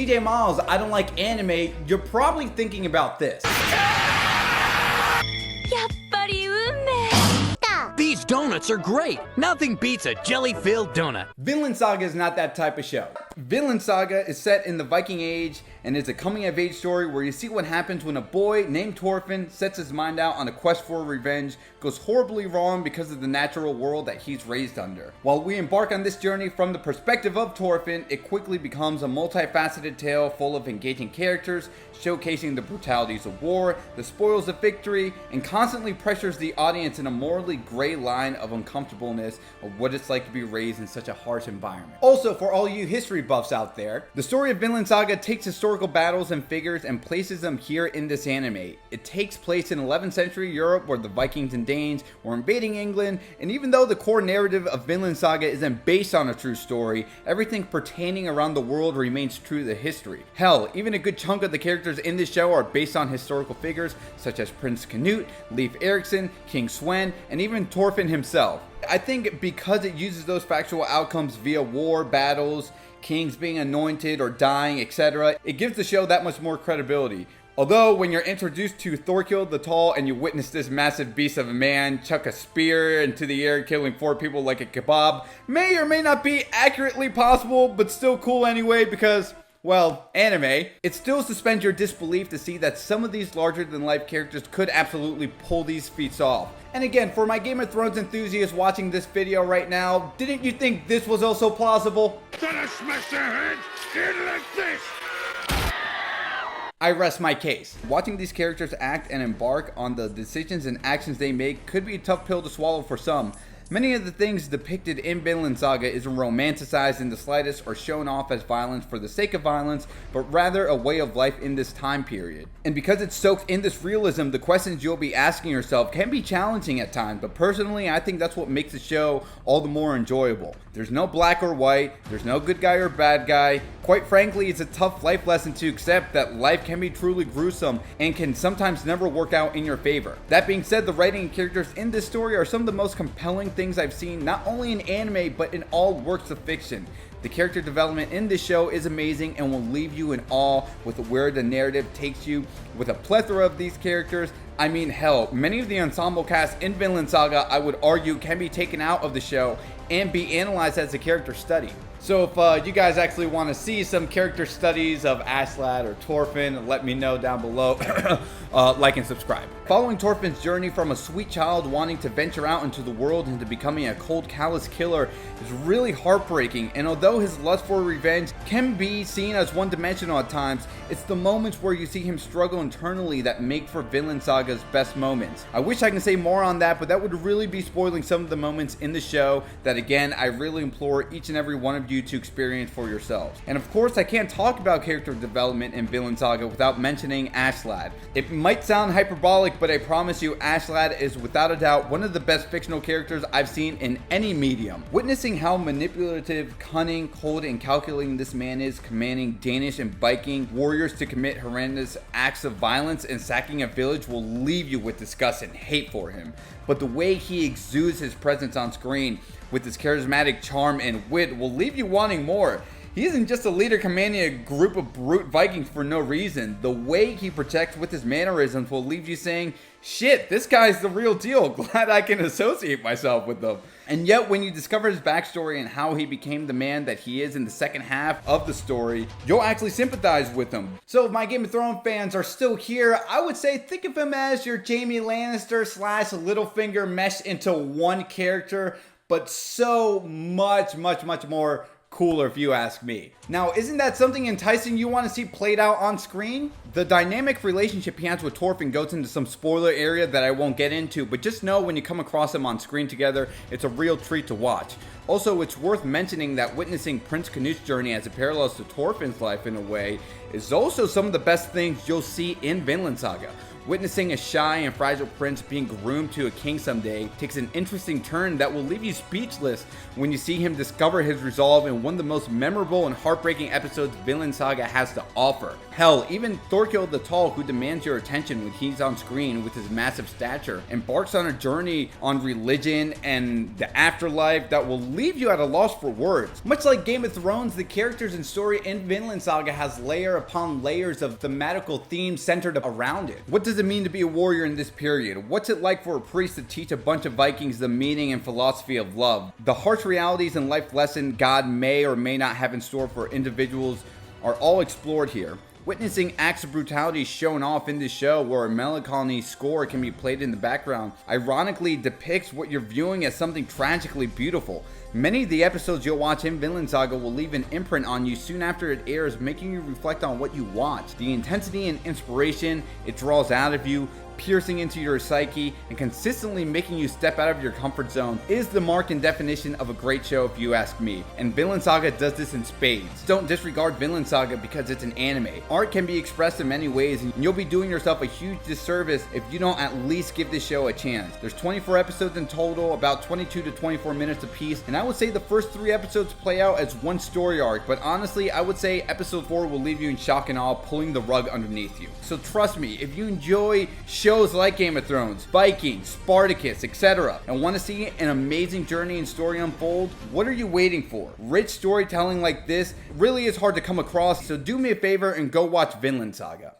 DJ Miles, I don't like anime, you're probably thinking about this. These donuts are great. Nothing beats a jelly-filled donut. Vinland Saga is not that type of show. Vinland Saga is set in the Viking Age and is a coming-of-age story where you see what happens when a boy named Thorfinn sets his mind out on a quest for revenge, goes horribly wrong because of the natural world that he's raised under. While we embark on this journey from the perspective of Thorfinn, it quickly becomes a multifaceted tale full of engaging characters, showcasing the brutalities of war, the spoils of victory, and constantly pressures the audience in a morally gray line of uncomfortableness of what it's like to be raised in such a harsh environment. Also, for all you history buffs out there, the story of Vinland Saga takes historical battles and figures and places them here in this anime. It takes place in 11th century Europe where the Vikings and Danes were invading England, and even though the core narrative of Vinland Saga isn't based on a true story, everything pertaining around the world remains true to history. Hell, even a good chunk of the characters in this show are based on historical figures such as Prince Canute, Leif Erikson, King Sven, and even Thorfinn himself. I think because it uses those factual outcomes via war, battles, kings being anointed or dying, etc., it gives the show that much more credibility. Although, when you're introduced to Thorkild the Tall and you witness this massive beast of a man chuck a spear into the air killing 4 people like a kebab, may or may not be accurately possible, but still cool anyway because, well, anime, it still suspends your disbelief to see that some of these larger-than-life characters could absolutely pull these feats off. And again, for my Game of Thrones enthusiasts watching this video right now, didn't you think this was also plausible? Gonna smash their heads in like this! I rest my case. Watching these characters act and embark on the decisions and actions they make could be a tough pill to swallow for some. Many of the things depicted in Vinland Saga isn't romanticized in the slightest or shown off as violence for the sake of violence, but rather a way of life in this time period. And because it's soaked in this realism, the questions you'll be asking yourself can be challenging at times, but personally I think that's what makes the show all the more enjoyable. There's no black or white, there's no good guy or bad guy. Quite frankly, it's a tough life lesson to accept that life can be truly gruesome and can sometimes never work out in your favor. That being said, the writing and characters in this story are some of the most compelling things I've seen not only in anime but in all works of fiction. The character development in this show is amazing and will leave you in awe with where the narrative takes you with a plethora of these characters. I mean, hell, many of the ensemble cast in Vinland Saga I would argue can be taken out of the show and be analyzed as a character study. So if you guys actually want to see some character studies of Aslak or Thorfinn, let me know down below. Like and subscribe. Following Thorfinn's journey from a sweet child wanting to venture out into the world into becoming a cold, callous killer is really heartbreaking, and although his lust for revenge can be seen as one-dimensional at times, it's the moments where you see him struggle internally that make for Vinland Saga's best moments. I wish I can say more on that, but that would really be spoiling some of the moments in the show that, again, I really implore each and every one of you to experience for yourselves. And of course, I can't talk about character development in Vinland Saga without mentioning Aslak. It might sound hyperbolic, but I promise you Aslak is without a doubt one of the best fictional characters I've seen in any medium. Witnessing how manipulative, cunning, cold, and calculating this man is, commanding Danish and Viking warriors to commit horrendous acts of violence and sacking a village will leave you with disgust and hate for him. But the way he exudes his presence on screen with his charismatic charm and wit will leave you wanting more. He isn't just a leader commanding a group of brute Vikings for no reason. The way he projects with his mannerisms will leave you saying, shit, this guy's the real deal. Glad I can associate myself with them. And yet, when you discover his backstory and how he became the man that he is in the second half of the story, you'll actually sympathize with him. So if my Game of Thrones fans are still here, I would say think of him as your Jaime Lannister / Littlefinger meshed into one character, but so much more cooler if you ask me. Now, isn't that something enticing you want to see played out on screen? The dynamic relationship he has with Thorfinn goes into some spoiler area that I won't get into, but just know when you come across them on screen together, it's a real treat to watch. Also, it's worth mentioning that witnessing Prince Canute's journey as it parallels to Thorfinn's life in a way is also some of the best things you'll see in Vinland Saga. Witnessing a shy and fragile prince being groomed to a king someday takes an interesting turn that will leave you speechless when you see him discover his resolve in one of the most memorable and heartbreaking episodes Vinland Saga has to offer. Hell, even Thorkill the Tall, who demands your attention when he's on screen with his massive stature, embarks on a journey on religion and the afterlife that will leave you at a loss for words. Much like Game of Thrones, the characters and story in Vinland Saga has layer upon layers of thematical themes centered around it. What does it mean to be a warrior in this period? What's it like for a priest to teach a bunch of Vikings the meaning and philosophy of love? The harsh realities and life lesson God may or may not have in store for individuals are all explored here. Witnessing acts of brutality shown off in this show, where a melancholy score can be played in the background, ironically depicts what you're viewing as something tragically beautiful. Many of the episodes you'll watch in Vinland Saga will leave an imprint on you soon after it airs, making you reflect on what you watch. The intensity and inspiration it draws out of you, piercing into your psyche and consistently making you step out of your comfort zone, is the mark and definition of a great show if you ask me. And Vinland Saga does this in spades. Don't disregard Vinland Saga because it's an anime. Art can be expressed in many ways, and you'll be doing yourself a huge disservice if you don't at least give this show a chance. There's 24 episodes in total, about 22 to 24 minutes apiece, and I would say the first 3 episodes play out as one story arc, but honestly I would say episode 4 will leave you in shock and awe, pulling the rug underneath you. So trust me, if you enjoy shows like Game of Thrones, Vikings, Spartacus, etc., and want to see an amazing journey and story unfold, what are you waiting for? Rich storytelling like this really is hard to come across, so do me a favor and go watch Vinland Saga.